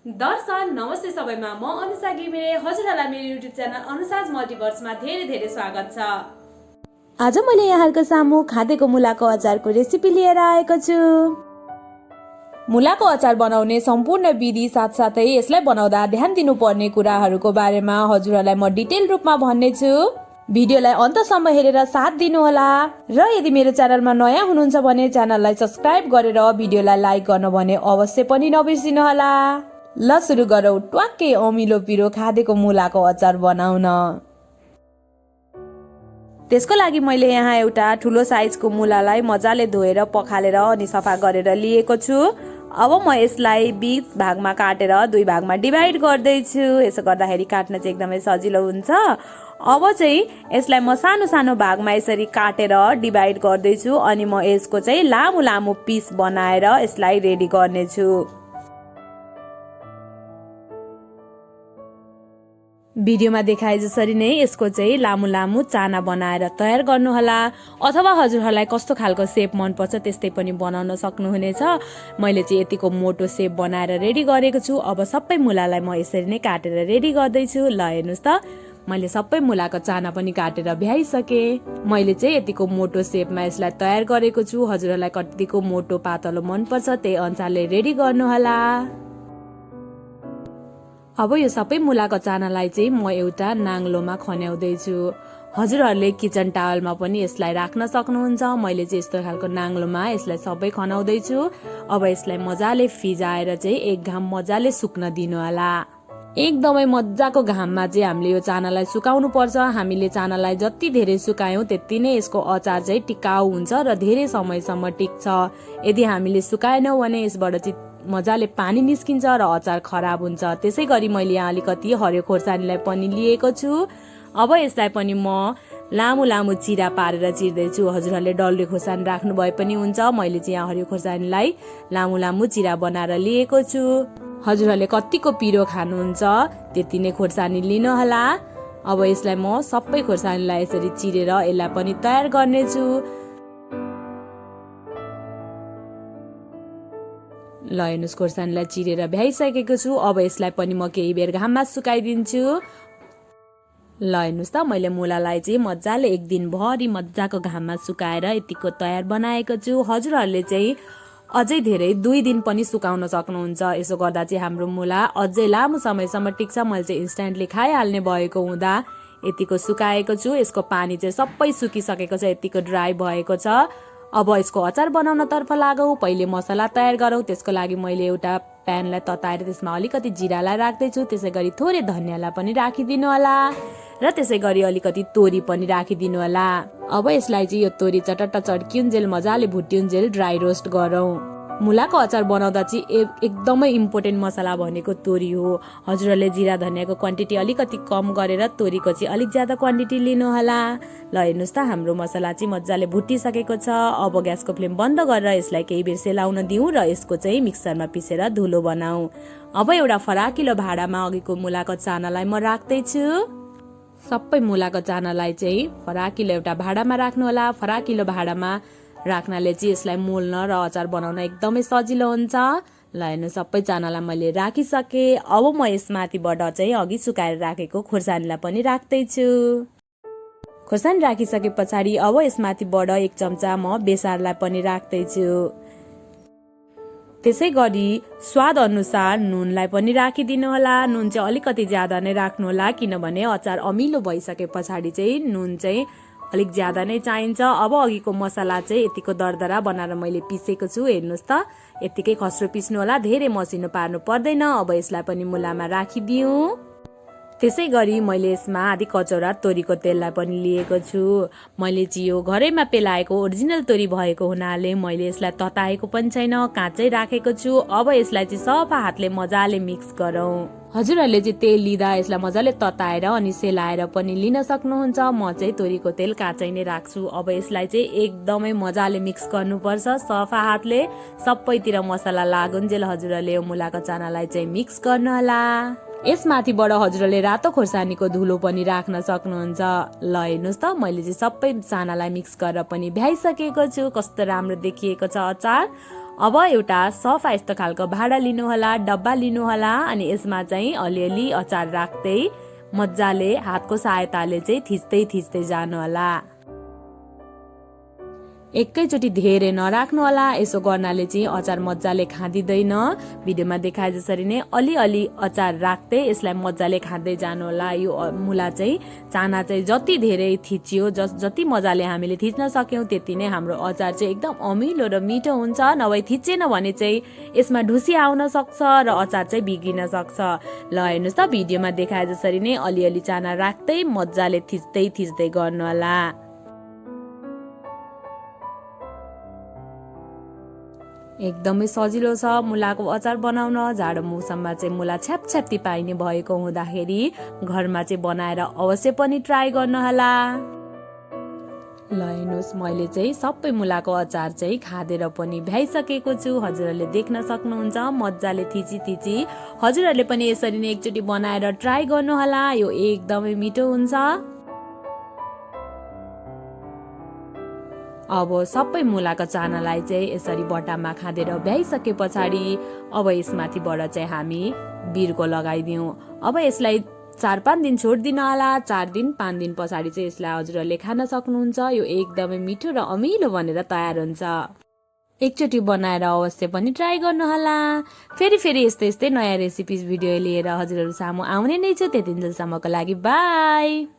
दर्शक नमस्ते सबैमा म अनुषा घिमिरे हजुरहरूलाई मेरो युट्युब च्यानल अनुषाज मल्टिभर्समा धेरै स्वागत छ। आज मैले यहाँहरुको सामु खादेको मुलाको अचारको रेसिपी लिएर आएको छु। मुलाको अचार बनाउने सम्पूर्ण विधि साथसाथै यसलाई बनाउँदा ध्यान दिनुपर्ने कुराहरुको बारेमा हजुरहरूलाई म डिटेल रूपमा भन्ने छु। भिडियोलाई अन्तसम्म हेरेर साथ दिनुहोला र यदि मेरो च्यानलमा नयाँ हुनुहुन्छ भने च्यानललाई सब्स्क्राइब गरेर भिडियोलाई लाइक गर्न भने अवश्य पनि नबिर्सिनुहोला। ल सुरु गरौँ ट्वाक्कै अमिलो पिरो खादेको मुलाको अचार बनाउन। त्यसको लागि मैले यहाँ एउटा ठुलो साइजको मुलालाई मजाले धोएर पखालेर अनि सफा गरेर लिएको छु। अब म यसलाई 20 भागमा काटेर 2 भागमा डिभाइड गर्दै छु। यसो गर्दाखेरि काट्न चाहिँ एकदमै सजिलो हुन्छ। अब चाहिँ यसलाई म सानो सानो भागमा यसरी काटेर डिभाइड गर्दै छु अनि म यसको चाहिँ लामो लामो पिस बनाएर यसलाई रेडी गर्ने छु। भिडियोमा देखाए जसरी नै यसको चाहिँ लामो लामो चाना बनाएर तयार गर्नुहोला अथवा हजुरहरूलाई कस्तो खालको शेप मन पर्छ त्यस्तै पनि बनाउन सक्नुहुनेछ। मैले चाहिँ यतिको मोटो शेप बनाएर रेडी गरेको छु। अब सबै मुलालाई म यसरी नै काटेर रेडी गर्दै छु। ल हेर्नुस् त मैले सबै मुलाको चाना पनि काटेर भ्याइसके। मैले चाहिँ यतिको मोटो शेपमा यसलाई तयार गरेको छु। हजुरहरूलाई कतिको मोटो पातलो मन पर्छ त्यही अनुसारले रेडी गर्नुहोला। अब यो सबै मुलाको चानालाई चाहिँ म एउटा नाङ्लोमा खन्याउँदै छु। हजुरहरूले किचन टावलमा पनि यसलाई राख्न सक्नुहुन्छ। मैले चाहिँ यस्तो खालको नाङ्लोमा यसलाई सबै खनाउँदै छु। अब यसलाई मजाले फिजाएर चाहिँ एक घाम मजाले सुक्न दिनु होला। एकदमै मजाको घाममा चाहिँ हामीले यो चानालाई सुकाउनु पर्छ। हामीले चानालाई जति धेरै सुकायौं त्यति नै यसको अचार चाहिँ टिकाउ हुन्छ र धेरै समयसम्म टिक्छ। यदि हामीले सुकाएनौं भने यसबाट चाहिँ मजाले पानी निस्किन्छ र अचार खराब हुन्छ। त्यसै गरी मैले यहाँ अलिकति हरियो खोर्सानीलाई पनि लिएको छु। अब यसलाई पनि म लामो लामो चिरा पारेर चिर्दै छु। हजुरहरूले डल्ले खोर्सानी राख्नु भए पनि हुन्छ। मैले चाहिँ यहाँ हरियो खोर्सानीलाई लामो लामो चिरा बनाएर लिएको छु। हजुरहरूले कतिको पिरो खानुहुन्छ त्यति नै खोर्सानी लिनु होला। अब यसलाई म सबै खोर्सानीलाई यसरी चिरेर यसलाई पनि तयार गर्नेछु। ल हेर्नुस् खोर्सानीलाई चिरेर भ्याइसकेको छु। अब यसलाई पनि म केही बेर घाममा सुकाइदिन्छु। ल हेर्नुस् त मैले मुलालाई चाहिँ मजाले एक दिन भरि मजाको घाममा सुकाएर यतिको तयार बनाएको छु। हजुरहरूले चाहिँ अझै धेरै 2 दिन पनि सुकाउन सक्नुहुन्छ। यसो गर्दा चाहिँ हाम्रो मुला अझै लामो समयसम्म टिक्छ। मैले चाहिँ इन्स्ट्यान्टली खाइहाल्ने भएको हुँदा यतिको सुकाएको छु। यसको पानी चाहिँ सबै सुकिसकेको छ, यतिको ड्राई भएको छ। अब यसको अचार बनाउन तर्फ लागौं। पहिले मसला तयार गरौं। त्यसको लागि मैले एउटा प्यानलाई तताएर त्यसमा अलिकति जिरालाई राख्दैछु। त्यसै गरी थोरै धनियालाई पनि राखिदिनु होला र त्यसै गरी अलिकति तोरी पनि राखिदिनु होला। अब यसलाई चाहिँ यो तोरी चटट्ट चड्किउन्जेल मजाले भुट्टिउन्जेल ड्राई रोस्ट गरौं। मुलाको अचार बनाउँदा चाहिँ एकदमै इम्पोर्टेन्ट मसला भनेको तोरी हो। हजुरहरूले जिरा धनियाको क्वान्टिटी अलिकति कम गरेर तोरीको चाहिँ अलिक ज्यादा क्वान्टिटी लिनु होला। ल हेर्नुस् त हाम्रो मसला चाहिँ मजाले भुटिसकेको छ। अब ग्यासको फ्लेम बन्द गरेर यसलाई केही बेर सेलाउन दिउँ र यसको चाहिँ मिक्सरमा पिसेर धुलो बनाऊ। अब एउटा फराकिलो भाँडामा अघिको मुलाको चानालाई म राख्दै छु। सबै मुलाको चानालाई चाहिँ फराकिलो एउटा भाँडामा राख्नु होला। फराकिलो भाँडामा राख्नाले चाहिँ यसलाई मोल्न र अचार बनाउन एकदमै सजिलो हुन्छ। ल हेर्नु सबै चानालाई मैले राखिसके। अब म यसमाथिबाट चाहिँ अघि सुकाएर राखेको खोर्सानीलाई पनि राख्दै छु। खोर्सानी राखिसके पछाडि अब यसमाथिबाट 1 चम्चा म बेसारलाई पनि राख्दै छु। त्यसै गरी स्वाद अनुसार नुनलाई पनि राखिदिनु होला। नुन चाहिँ अलिकति ज्यादा नै राख्नु होला किनभने अचार अमिलो भइसके पछाडि चाहिँ नुन चाहिँ अलिक ज्यादा नै चाहिन्छ। अब अघिको मसला चाहिँ यतिको दरदरा बनाएर मैले पिसेको छु। हेर्नुस् त यतिकै खस्रो पिस्नु होला, धेरै मसिनो पार्नु पर्दैन। अब यसलाई पनि मुलामा राखिदिउँ। त्यसै गरी मैले यसमा आधी कचौरा तोरीको तेललाई पनि लिएको छु। मैले चाहिँ यो घरैमा पेलाएको ओरिजिनल तोरी भएको हुनाले मैले यसलाई तताएको पनि छैन, काँचै राखेको छु। अब यसलाई चाहिँ सफा हातले मजाले मिक्स गरौँ। हजुरहरूले चाहिँ तेल लिँदा यसलाई मजाले तताएर अनि सेलाएर पनि लिन सक्नुहुन्छ। म चाहिँ तोरीको तेल काँचै नै राख्छु। अब यसलाई चाहिँ एकदमै मजाले मिक्स गर्नुपर्छ सफा हातले। सबैतिर मसला लागुन्जेल हजुरहरूले यो मुलाको चानालाई चाहिँ मिक्स गर्नु होला। यसमाथिबाट हजुरहरूले रातो खोर्सानीको धुलो पनि राख्न सक्नुहुन्छ। ल हेर्नुस् त मैले चाहिँ सबै चानालाई मिक्स गरेर पनि भ्याइसकेको छु। कस्तो राम्रो देखिएको छ अचार। अब एउटा सफा यस्तो खालको भाँडा लिनुहोला, डब्बा लिनुहोला अनि यसमा चाहिँ अलिअलि अचार राख्दै मजाले हातको सहायताले चाहिँ थिच्दै जानुहोला। एकैचोटि धेरै नराख्नु होला, यसो गर्नाले चाहिँ अचार मजाले खाँदिँदैन। भिडियोमा देखाए जसरी नै अलिअलि अचार राख्दै यसलाई मजाले खाँदै जानु होला। यो मुला चाहिँ चाना चाहिँ जति धेरै थिचियो, जति मजाले हामीले थिच्न सक्यौं त्यति नै हाम्रो अचार चाहिँ एकदम अमिलो र मिठो हुन्छ। नभए थिचेन भने चाहिँ यसमा ढुसी आउन सक्छ र अचार चाहिँ बिग्रिन सक्छ। ल हेर्नुस् त, भिडियोमा देखाए जसरी नै अलिअलि चाना राख्दै मजाले थिच्दै गर्नु होला। एकदमै सजिलो छ मुलाको अचार बनाउन। जाडो मौसममा चाहिँ मुला छ्यापछ्याप्ती पाइने भएको हुँदाखेरि घरमा चाहिँ बनाएर अवश्य पनि ट्राई गर्नुहोला। ल हेर्नुहोस्, मैले चाहिँ सबै मुलाको अचार चाहिँ खाँदेर पनि भ्याइसकेको छु। हजुरहरूले देख्न सक्नुहुन्छ मजाले थिची हजुरहरूले पनि यसरी नै एकचोटि बनाएर ट्राई गर्नुहोला। यो एकदमै मिठो हुन्छ। अब सबै मुलाको चानालाई चाहिँ यसरी बट्टामा खाँदेर भ्याइसके पछाडि अब यसमाथिबाट चाहिँ हामी बिर्को लगाइदिउँ। अब यसलाई 4-5 दिन छोडिदिनु होला। 4 दिन 5 दिन पछाडि चाहिँ यसलाई हजुरहरूले खान सक्नुहुन्छ। यो एकदमै मिठो र अमिलो बनेर तयार हुन्छ। एकचोटि बनाएर अवश्य पनि ट्राई गर्नुहोला। फेरि यस्तै नयाँ रेसिपिज भिडियो लिएर हजुरहरू सामु आउने नै छु। त्यतिन्जेलसम्मको लागि बाई।